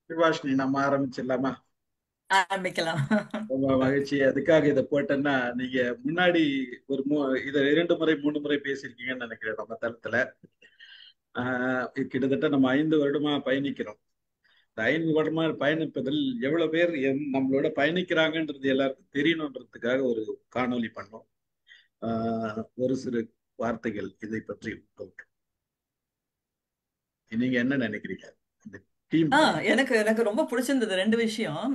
சுபாஷினி, நம்ம ஆரம்பிச்சிடலாமா? ஆரம்பிக்கலாம். ரொம்ப மகிழ்ச்சி. அதுக்காக இதை போட்டேன்னா, நீங்க முன்னாடி ஒரு இதை 2 முறை 3 முறை பேசியிருக்கீங்கன்னு நினைக்கிறேன் நம்ம தளத்துல. கிட்டத்தட்ட நம்ம 5 வருடமா பயணிக்கிறோம். இந்த 5 வருடமா பயணிப்பதில் எவ்வளவு பேர் நம்மளோட பயணிக்கிறாங்கன்றது எல்லாருக்கும் தெரியணுன்றதுக்காக ஒரு காணொளி பண்ணோம். ஒரு சிறு வார்த்தைகள் இதை பற்றி நீங்க என்ன நினைக்கிறீங்க? இந்த டீம் எனக்கு எனக்கு ரொம்ப பிடிச்சிருந்தது 2 விஷயம்.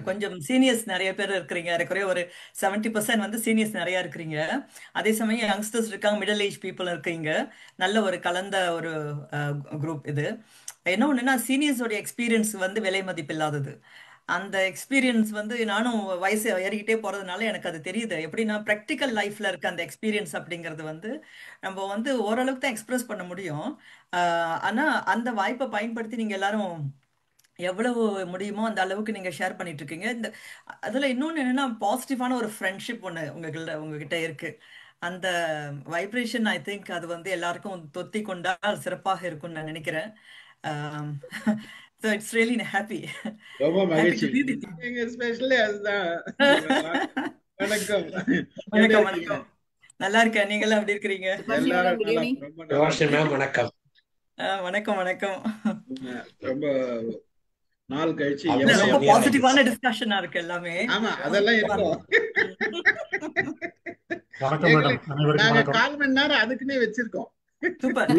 கொஞ்சம் சீனியர்ஸ் நிறைய பேர் இருக்கிறீங்க, ஏறக்குறைய ஒரு 70% வந்து சீனியர்ஸ் நிறைய இருக்கிறீங்க. அதே சமயம் யங்ஸ்டர்ஸ் இருக்காங்க, மிடில் ஏஜ் பீப்புள் இருக்கீங்க. நல்ல ஒரு கலந்த ஒரு குரூப் இது. என்ன ஒண்ணுன்னா, சீனியர்ஸோட எக்ஸ்பீரியன்ஸ் வந்து விலை மதிப்பில்லாதது. அந்த எக்ஸ்பீரியன்ஸ் வந்து நானும் வயசு ஏறிக்கிட்டே போறதுனால எனக்கு அது தெரியுது. எப்படின்னா, ப்ராக்டிக்கல் லைஃப்ல இருக்க அந்த எக்ஸ்பீரியன்ஸ் அப்படிங்கிறது வந்து நம்ம வந்து ஓரளவுக்கு தான் எக்ஸ்பிரஸ் பண்ண முடியும். ஆனா அந்த வாய்ப்பை பயன்படுத்தி நீங்க எல்லாரும் எவ்வளவு முடியுமோ அந்த அளவுக்கு நீங்க ஷேர் பண்ணிட்டு இருக்கீங்க. அதுல இன்னொன்னு என்னன்னா, பாசிட்டிவான ஒரு ஃப்ரெண்ட்ஷிப் ஒண்ணு உங்ககிட்ட இருக்கு. அந்த வைப்ரேஷன், ஐ திங்க் அது வந்து எல்லாருக்கும் தொத்தி கொண்டால் சிறப்பாக இருக்கும்னு நான் நினைக்கிறேன். So it's really happy. ரொம்ப Happy மகிழ்ச்சி. to be with you. எங்க ஸ்பெஷலே அதுதான். வணக்கம். எப்படி வணக்கம் இருக்கீங்க? வணக்கம். நல்லா இருக்கேன். நீங்க எல்லாம் எப்படி இருக்கிறீங்க? எல்லாரும் நல்லா, ரொம்ப நல்லா. வணக்கம். வணக்கம் வணக்கம். ரொம்ப நாள் கழிச்சு ரொம்ப பாசிட்டிவான டிஸ்கஷனா இருக்கு எல்லாமே. ஆமா, அதெல்லாம் இருக்கும். நாங்க 1/4 மணி நேரம் அதுக்குன்னே வச்சிருக்கோம். சூப்பர்.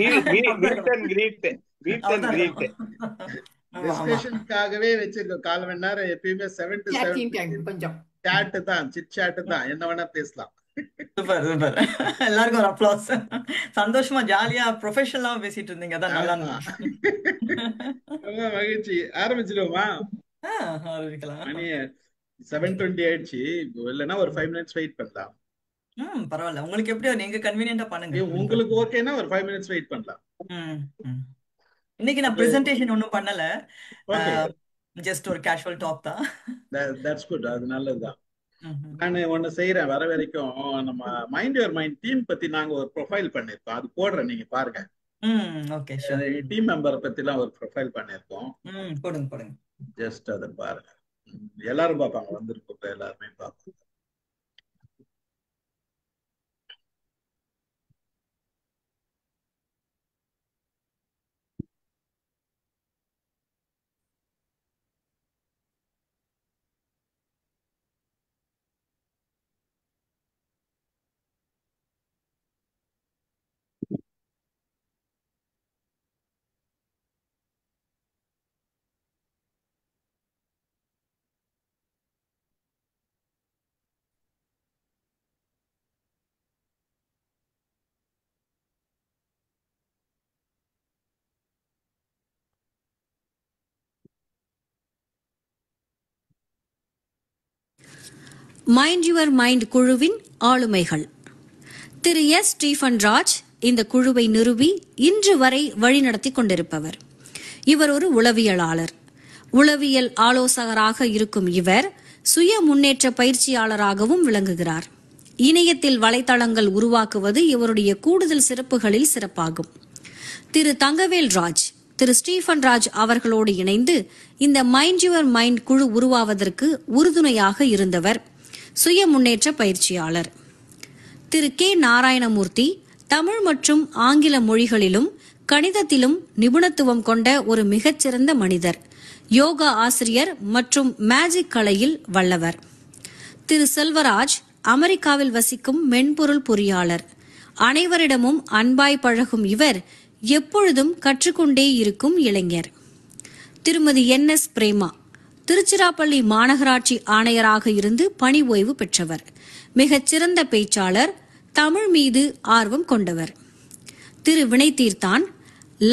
டிஸ்கஷனுக்காகவே வச்சிருக்கோம் 1/4 மணி நேரம். எப்பயுமே 7 to 7 கொஞ்சம் சாட் தான், சிட் சாட் தான், என்ன வேணா பேசலாம். Super super. எல்லாருக்கும் ஒரு அப்ளாஸ். சந்தோஷமா ஜாலியா ப்ரொஃபஷனலா பேசிட்டு இருந்தீங்க. அதான் நல்லா இருந்துச்சு. ரொம்ப மகிழ்ச்சி. ஆரம்பிச்சிடுவோமா? ஆரம்பிக்கலாம். மணி 7:20 ஆயிடுச்சு. இல்லைன்னா ஒரு 5 minutes வெயிட் பண்ணலாம். பரவாயில்ல, உங்களுக்கு எப்படியோ நீங்க கன்வீனியன்ட்டா பண்ணுங்க. உங்களுக்கு ஓகேனா ஒரு 5 minutes வெயிட் பண்ணலாம். இன்னைக்கு நான் பிரசன்டேஷன் ஒன்றும் பண்ணல, ஜஸ்ட் ஒரு கேஷுவல் டாக் தான். தட்ஸ் குட், அது நல்லதுதான். நான் ஒண்ணு செய்யறேன். வர வரைக்கும் நம்ம மைண்ட் யுவர் மைண்ட் டீம் பத்தி நாங்க ஒரு ப்ரொஃபைல் பண்ணிருக்கோம், அது போடுறேன், நீங்க பாருங்க. ஓகே, டீம் மெம்பரை பத்தி எல்லாம் ஒரு ப்ரொஃபைல் பண்ணிருக்கோம். போடுங்க போடுங்க. ஜஸ்ட் அதை பாருங்க. எல்லாரும் பார்ப்பாங்க, வந்திருக்கோம் எல்லாருமே பார்ப்பாங்க. மைண்ட் யுவர் மைண்ட் குழுவின் ஆளுமைகள். திரு எஸ். ஸ்டீஃபன் ராஜ் இந்த குழுவை நிறுவி இன்று வரை வழிநடத்தி கொண்டிருப்பவர். இவர் ஒரு உளவியலாளர், உளவியல் ஆலோசகராக இருக்கும் இவர் சுய முன்னேற்ற பயிற்சியாளராகவும் விளங்குகிறார். இணையத்தில் வலைத்தளங்கள் உருவாக்குவது இவருடைய கூடுதல் சிறப்புகளில் சிறப்பாகும். திரு தங்கவேல் ராஜ் திரு ஸ்டீஃபன் ராஜ் அவர்களோடு இணைந்து இந்த மைண்ட் யுவர் மைண்ட் குழு உருவாவதற்கு உறுதுணையாக இருந்தவர், சுய முன்னேற்ற பயிற்சியாளர். திரு கே. நாராயணமூர்த்தி தமிழ் மற்றும் ஆங்கில மொழிகளிலும் கணிதத்திலும் நிபுணத்துவம் கொண்ட ஒரு மிகச்சிறந்த மனிதர், யோகா ஆசிரியர் மற்றும் மேஜிக் கலையில் வல்லவர். திரு செல்வராஜ் அமெரிக்காவில் வசிக்கும் மென்பொருள் பொறியாளர். அனைவரிடமும் அன்பாய் பழகும் இவர் எப்பொழுதும் கற்றுக்கொண்டே இருக்கும் இளைஞர். திருமதி என். எஸ். பிரேமா திருச்சிராப்பள்ளி மாநகராட்சி ஆணையராக இருந்து பணி ஓய்வு பெற்றவர், மிகச்சிறந்த பேச்சாளர், தமிழ் மீது ஆர்வம் கொண்டவர். திரு வினய் தீர்த்தான்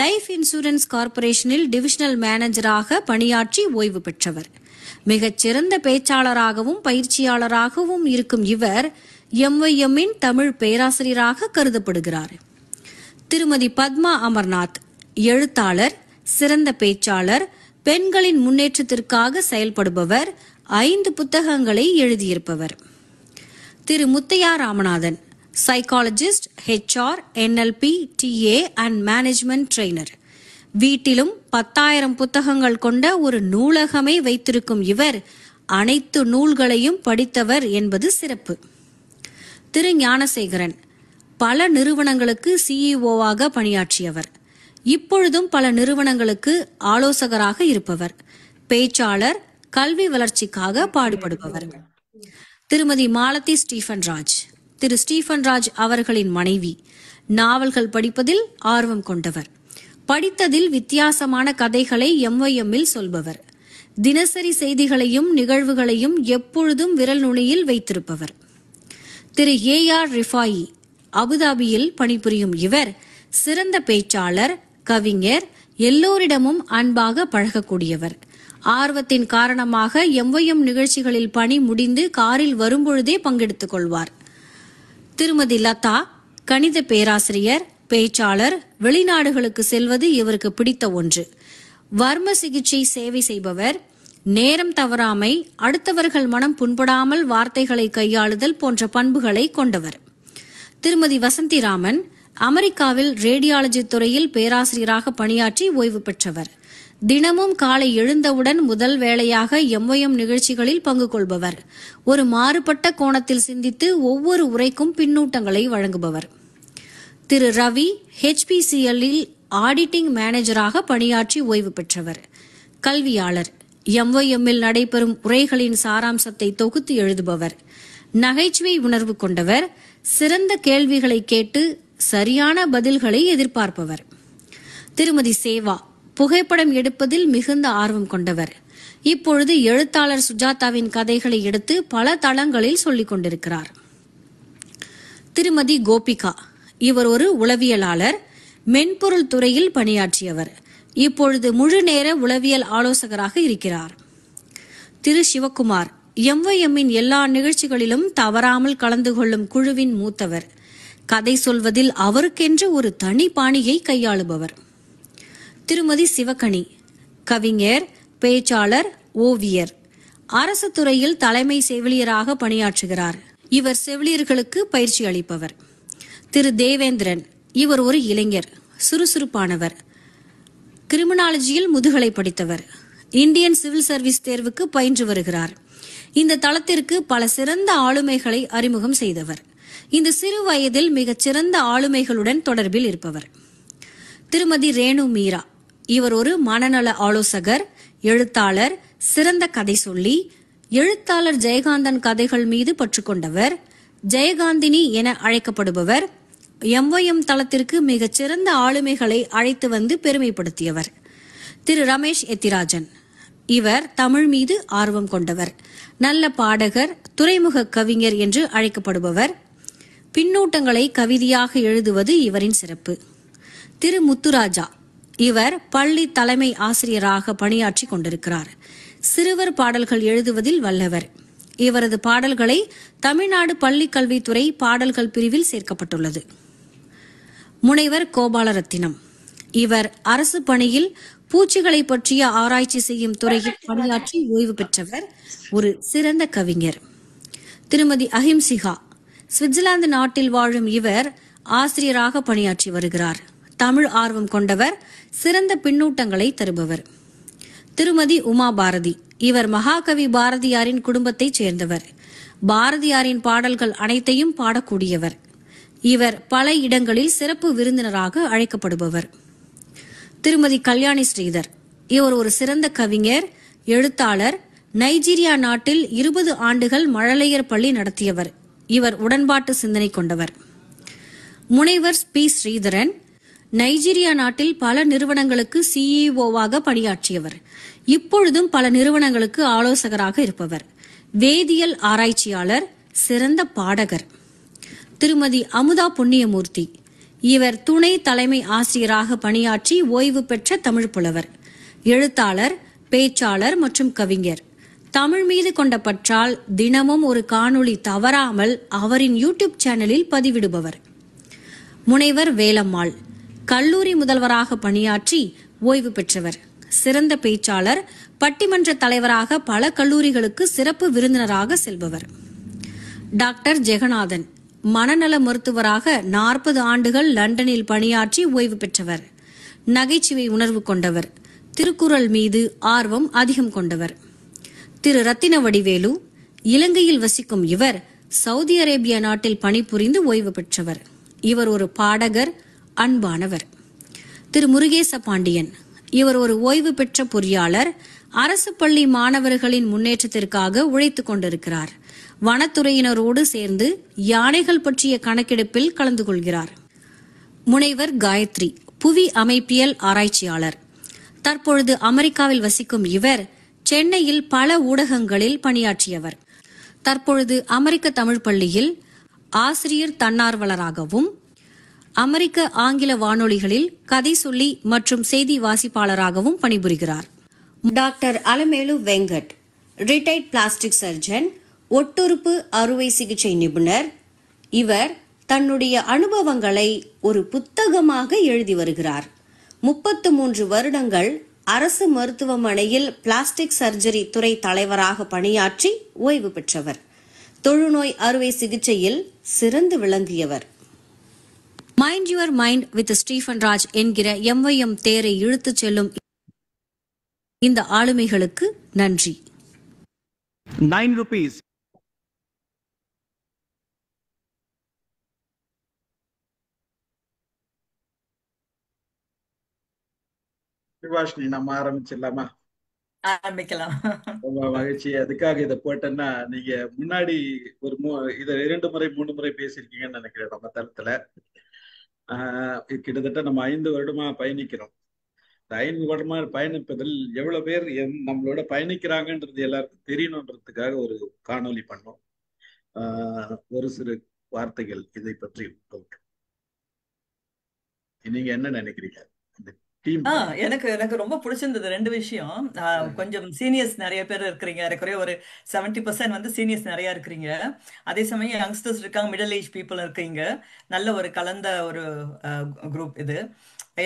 லைஃப் இன்சூரன்ஸ் கார்ப்பரேஷனில் டிவிஷனல் மேனேஜராக பணியாற்றி ஓய்வு பெற்றவர், மிகச்சிறந்த பேச்சாளராகவும் பயிற்சியாளராகவும் இருக்கும் இவர் எம்ஒய்எம்மின் தமிழ் பேராசிரியராக கருதப்படுகிறார். திருமதி பத்மா அமர்நாத் எழுத்தாளர், சிறந்த பேச்சாளர், பெண்களின் முன்னேற்றத்திற்காக செயல்படுபவர், 5 புத்தகங்களை எழுதியிருப்பவர். Thiru Muthiah Ramanathan psychologist, HR, NLP, TA and management trainer, வீட்டிலும் 10,000 புத்தகங்கள் கொண்ட ஒரு நூலகமே வைத்திருக்கும் இவர் அனைத்து நூல்களையும் படித்தவர் என்பது சிறப்பு. திரு ஞானசேகரன் பல நிறுவனங்களுக்கு சிஇஓவாக பணியாற்றியவர். இப்பொழுதும் பல நிறுவனங்களுக்கு ஆலோசகராக இருப்பவர். பேச்சாளர், கல்வி வளர்ச்சிக்காக பாடுபடுபவர். திருமதி மாலதி ஸ்டீஃபன் ராஜ் திரு ஸ்டீஃபன் ராஜ் அவர்களின் மனைவி. நாவல்கள் படிப்பதில் ஆர்வம் கொண்டவர். படித்ததில் வித்தியாசமான கதைகளை MYMல் சொல்பவர். தினசரி செய்திகளையும் நிகழ்வுகளையும் எப்பொழுதும் விரல் நுனியில் வைத்திருப்பவர். திரு AR ரிஃபாயி அபுதாபியில் பணிபுரியும் இவர் சிறந்த பேச்சாளர், கவிஞர், எல்லோரிடமும் அன்பாக பழகக்கூடியவர். ஆர்வத்தின் காரணமாக MYM நிகழ்ச்சிகளில் பணி முடிந்து காரில் வரும்பொழுதே பங்கெடுத்துக் கொள்வார். திருமதி லதா கணித பேராசிரியர், பேச்சாளர். வெளிநாடுகளுக்கு செல்வது இவருக்கு பிடித்த ஒன்று. வர்ம சிகிச்சை சேவை செய்பவர். நேரம் தவறாமை, அடுத்தவர்கள் மனம் புண்படாமல் வார்த்தைகளை கையாளுதல் போன்ற பண்புகளை கொண்டவர். திருமதி வசந்திராமன் அமெரிக்காவில் ரேடியாலஜி துறையில் பேராசிரியராக பணியாற்றி ஓய்வு பெற்றவர். தினமும் காலை எழுந்தவுடன் முதல் வேளையாக MYM நிகழ்ச்சிகளில் பங்கு கொள்பவர். ஒரு மாறுபட்ட கோணத்தில் சிந்தித்து ஒவ்வொரு உரைக்கும் பின்னூட்டங்களை வழங்குபவர். திரு ரவி HPCLல் ஆடிட்டிங் மேனேஜராக பணியாற்றி ஓய்வு பெற்றவர். கல்வியாளர். MYMல் நடைபெறும் உரைகளின் சாராம்சத்தை தொகுத்து எழுதுபவர். நகைச்சுவை உணர்வு கொண்டவர். சிறந்த கேள்விகளை கேட்டு சரியான பதில்களை எதிர்பார்ப்பவர். திருமதி சேவா புகைப்படம் எடுப்பதில் மிகுந்த ஆர்வம் கொண்டவர். இப்பொழுது எழுத்தாளர் சுஜாதாவின் கதைகளை எடுத்து பல தளங்களில் சொல்லிக் கொண்டிருக்கிறார். திருமதி கோபிகா இவர் ஒரு உளவியலாளர். மென்பொருள் துறையில் பணியாற்றியவர். இப்பொழுது முழு நேர உளவியல் ஆலோசகராக இருக்கிறார். திரு சிவகுமார் MYMன் எல்லா நிகழ்ச்சிகளிலும் தவறாமல் கலந்து கொள்ளும் குழுவின் மூத்தவர். கதை சொல்வதில் அவருக்கென்று ஒரு தனி பாணியை கையாளுபவர். திருமதி சிவகணி கவிஞர், பேச்சாளர், ஓவியர். அரசு துறையில் தலைமை செவிலியராக பணியாற்றுகிறார். இவர் செவிலியர்களுக்கு பயிற்சி அளிப்பவர். திரு தேவேந்திரன் இவர் ஒரு இளைஞர், சுறுசுறுப்பானவர். கிரிமினாலஜியில் முதுகலை படித்தவர். இந்தியன் சிவில் சர்வீஸ் தேர்வுக்கு பயின்று வருகிறார். இந்த தளத்திற்கு பல சிறந்த ஆளுமைகளை அறிமுகம் செய்தவர். இந்த சிறு வயதில் மிகச் சிறந்த ஆளுமைகளுடன் தொடர்பில் இருப்பவர். திருமதி ரேணு மீரா இவர் ஒரு மனநல ஆலோசகர், எழுத்தாளர், சிறந்த கதை சொல்லி. எழுத்தாளர் ஜெயகாந்தன் கதைகள் மீது பற்றுக்கொண்டவர். ஜெயகாந்தினி என அழைக்கப்படுபவர். MYM தளத்திற்கு மிகச் சிறந்த ஆளுமைகளை அழைத்து வந்து பெருமைப்படுத்தியவர். திரு ரமேஷ் எத்திராஜன் இவர் தமிழ் மீது ஆர்வம் கொண்டவர். நல்ல பாடகர், துறைமுக கவிஞர் என்று அழைக்கப்படுபவர். பின்னூட்டங்களை கவிதையாக எழுதுவது இவரின் சிறப்பு. திரு முத்துராஜா இவர் பள்ளி தலைமை ஆசிரியராக பணியாற்றி கொண்டிருக்கிறார். சிறுவர் பாடல்கள் எழுதுவதில் வல்லவர். இவரது பாடல்களை தமிழ்நாடு பள்ளி கல்வித்துறை பாடல்கள் பிரிவில் சேர்க்கப்பட்டுள்ளது. முனைவர் கோபாலரத்தினம் இவர் அரசு பணியில் பூச்சிகளை பற்றிய ஆராய்ச்சி செய்யும் துறையில் பணியாற்றி ஓய்வு பெற்றவர். ஒரு சிறந்த கவிஞர். திருமதி அஹிம்சிகா சுவிட்சர்லாந்து நாட்டில் வாழும் இவர் ஆசிரியராக பணியாற்றி வருகிறார். தமிழ் ஆர்வம் கொண்டவர். சிறந்த பின்னூட்டங்களை தருபவர். திருமதி உமா பாரதி இவர் மகாகவி பாரதியாரின் குடும்பத்தைச் சேர்ந்தவர். பாரதியாரின் பாடல்கள் அனைத்தையும் பாடக்கூடியவர். இவர் பல இடங்களில் சிறப்பு விருந்தினராக அழைக்கப்படுபவர். திருமதி கல்யாணி ஸ்ரீதர் இவர் ஒரு சிறந்த கவிஞர், எழுத்தாளர். நைஜீரியா நாட்டில் 20 ஆண்டுகள் மழலையர் பள்ளி நடத்தியவர். இவர் உடன்பாட்டு சிந்தனை கொண்டவர். முனைவர் பி ஸ்ரீதரன் நைஜீரியா நாட்டில் பல நிறுவனங்களுக்கு சிஇஓவாக பணியாற்றியவர். இப்பொழுதும் பல நிறுவனங்களுக்கு ஆலோசகராக இருப்பவர். வேதியியல் ஆராய்ச்சியாளர், சிறந்த பாடகர். திருமதி அமுதா புண்ணியமூர்த்தி இவர் துணை தலைமை ஆசிரியராக பணியாற்றி ஓய்வு பெற்ற தமிழ் புலவர், எழுத்தாளர், பேச்சாளர் மற்றும் கவிஞர். தமிழ் மீது கொண்ட பற்றால் தினமும் ஒரு காணொளி தவறாமல் அவரின் யூடியூப் சேனலில் பதிவிடுபவர். முனைவர் வேலம்மாள் கல்லூரி முதல்வராக பணியாற்றி ஓய்வு பெற்றவர். சிறந்த பேச்சாளர், பட்டிமன்ற தலைவராக பல கல்லூரிகளுக்கு சிறப்பு விருந்தினராக செல்பவர். டாக்டர் ஜெகநாதன் மனநல மருத்துவராக 40 ஆண்டுகள் லண்டனில் பணியாற்றி ஓய்வு பெற்றவர். நகைச்சுவை உணர்வு கொண்டவர். திருக்குறள் மீது ஆர்வம் அதிகம் கொண்டவர். திரு ரத்தின வடிவேலு இலங்கையில் வசிக்கும் இவர் சவுதி அரேபியா நாட்டில் பணிபுரிந்து ஓய்வு பெற்றவர். இவர் ஒரு பாடகர், அன்பானவர். திரு முருகேச பாண்டியன் இவர் ஒரு ஓய்வு பெற்ற பொறியாளர். அரசு பள்ளி மாணவர்களின் முன்னேற்றத்திற்காக உழைத்துக் கொண்டிருக்கிறார். வனத்துறையினரோடு சேர்ந்து யானைகள் பற்றிய கணக்கெடுப்பில் கலந்து கொள்கிறார். முனைவர் காயத்ரி புவி அமைப்பியல் ஆராய்ச்சியாளர். தற்பொழுது அமெரிக்காவில் வசிக்கும் இவர் சென்னையில் பல ஊடகங்களில் பணியாற்றியவர். தற்பொழுது அமெரிக்க தமிழ் பள்ளியில் ஆசிரியர் தன்னார்வலராகவும் அமெரிக்க ஆங்கில வானொலிகளில் கதை சொல்லி மற்றும் செய்தி வாசிப்பாளராகவும் பணிபுரிகிறார். Doctor Alamelu Venkat retired plastic surgeon, ஒட்டுறுப்பு அறுவை சிகிச்சை நிபுணர். இவர் தன்னுடைய அனுபவங்களை ஒரு புத்தகமாக எழுதி வருகிறார். 33 வருடங்கள் அரசு மருத்துவமனையில் பிளாஸ்டிக் சர்ஜரி துறை தலைவராக பணியாற்றி ஓய்வு பெற்றவர். தொழுநோய் அறுவை சிகிச்சையில் சிறந்து விளங்கியவர். Mind your mind with Stephen Raj என்கிற MYM தேரை இழுத்துச் செல்லும் இந்த ஆளுமைகளுக்கு நன்றி. 9 rupees. சுபாஷினி, நம்ம ஆரம்பிச்சிடலாமா? ஆரம்பிக்கலாம். ரொம்ப மகிழ்ச்சி. அதுக்காக இதை போட்டேன்னா, நீங்க முன்னாடி ஒரு இதை 2 முறை 3 முறை பேசியிருக்கீங்கன்னு நினைக்கிறேன் நம்ம தளத்துல. கிட்டத்தட்ட நம்ம 5 வருடமா பயணிக்கிறோம். இந்த 5 வருடமா பயணிப்பதில் எவ்வளவு பேர் நம்மளோட பயணிக்கிறாங்கன்றது எல்லாருக்கும் தெரியணுன்றதுக்காக ஒரு காணொளி பண்ணோம். ஒரு சிறு வார்த்தைகள் இதை பற்றி நீங்க என்ன நினைக்கிறீங்க? எனக்கு எனக்கு ரொம்ப பிடிச்சிருந்தது 2 விஷயம். கொஞ்சம் சீனியர்ஸ் நிறைய பேர் இருக்கிறீங்க. ஏறக்குறைய ஒரு 70% வந்து சீனியர்ஸ் நிறைய இருக்கிறீங்க. அதே சமயம் யங்ஸ்டர்ஸ் இருக்காங்க, மிடில் ஏஜ் பீப்புள் இருக்கீங்க. நல்ல ஒரு கலந்த ஒரு குரூப் இது.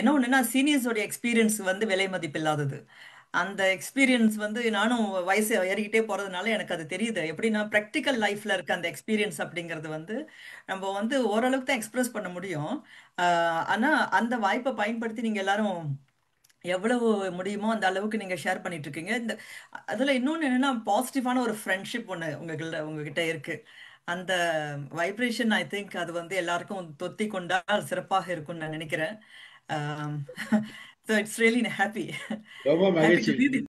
என்ன ஒண்ணுன்னா, சீனியர்ஸோட எக்ஸ்பீரியன்ஸ் வந்து விலை மதிப்பில்லாதது. அந்த எக்ஸ்பீரியன்ஸ் வந்து நானும் வயசு ஏறிக்கிட்டே போறதுனால எனக்கு அது தெரியுது. எப்படின்னா, ப்ராக்டிக்கல் லைஃப்ல இருக்க அந்த எக்ஸ்பீரியன்ஸ் அப்படிங்கிறது வந்து நம்ம வந்து ஓரளவுக்கு தான் எக்ஸ்பிரஸ் பண்ண முடியும். ஆனா அந்த வாய்ப்பை பயன்படுத்தி நீங்க எல்லாரும் எவ்வளவு முடியுமோ அந்த அளவுக்கு நீங்க ஷேர் பண்ணிட்டு இருக்கீங்க. அதுல இன்னொன்னு என்னன்னா, பாசிட்டிவான ஒரு ஃப்ரெண்ட்ஷிப் ஒண்ணு உங்ககிட்ட இருக்கு. அந்த வைப்ரேஷன் ஐ திங்க் அது வந்து எல்லாருக்கும் தொத்தி கொண்டால் சிறப்பாக இருக்கும்னு நான் நினைக்கிறேன். So it's really happy. ரொம்ப Happy to மகிழ்ச்சி. be with